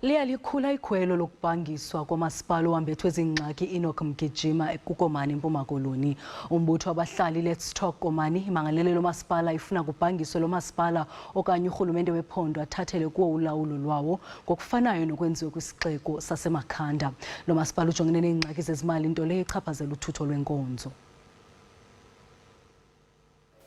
Liya likhula ikhwelo lokubhangiswa komaspala owambethwe ziingxaki iEnock Mgijima Kukomani eMpuma Koloni.Umbutho wabahlali iLets Talk Komani imangalele loMaspala ifuna kubhangiswe loMaspala okanye uRhulumente wephondo athathele kuwo ulawulo lwawo ngokufanayo nokwenziwe kwisixeko saseMakhanda. loMaspala ujongene neengxaki zezimali nto leyo ichaphazela uthutho lwenkonzo.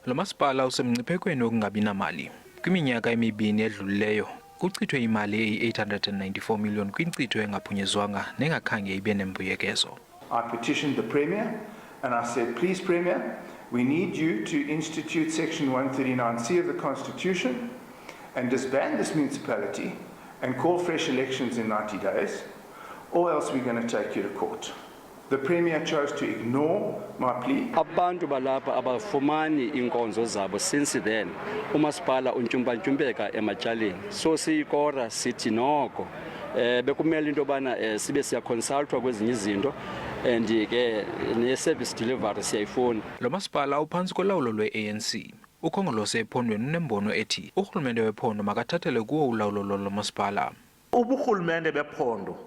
loMaspala usemngciphekweni wokungabi namali. Kwiminyaka emibini edlulileyo kuchithwe imali eyi-894 million kwinkcitho engaphunyezwanga nengakhange ibe nembuyekezo. I petitioned the Premier and I said, please Premier, we need you to institute section 139C of the Constitution and disband this municipality and call fresh elections in 90 days, or else we're going to take you to court. The Premier chose to ignore my plea. Abantu balapha abafumani inkonzo zabo since then. uMaspala untshumpa-ntshumpheka ematyaleni. So siyikora sithi noko bekumele into yobana sibe siyaconsultwa kwezinye izinto and ke ne-service delivery siyayifuna. loMaspala uphantsi kolawulo lwe-ANC. Ukhongolose ephondweni unembono ethi uRhulumente wephondo makathathele kuwo ulawulo loMaspala. ubuRhulumente bephondo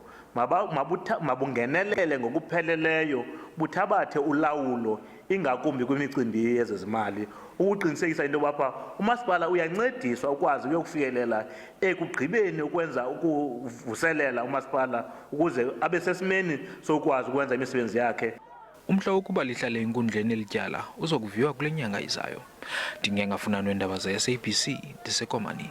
mabungenelele ngokupheleleyo buthabathe ulawulo ingakumbi kwimicimbi yezezimali ukuqinisekisa into yokuba uMaspala uyancediswa ukwazi ukuyokufikelela ekugqibeni ukwenza ukuvuselela uMaspala ukuze abe sesimeni sokwazi ukwenza imisebenzi yakhe. Umhla wokuba lihlale enkundleni elityala uzokuviwa kule nyanga izayo. Ndingengafuna nweendaba ze-SABC ndiseKomani.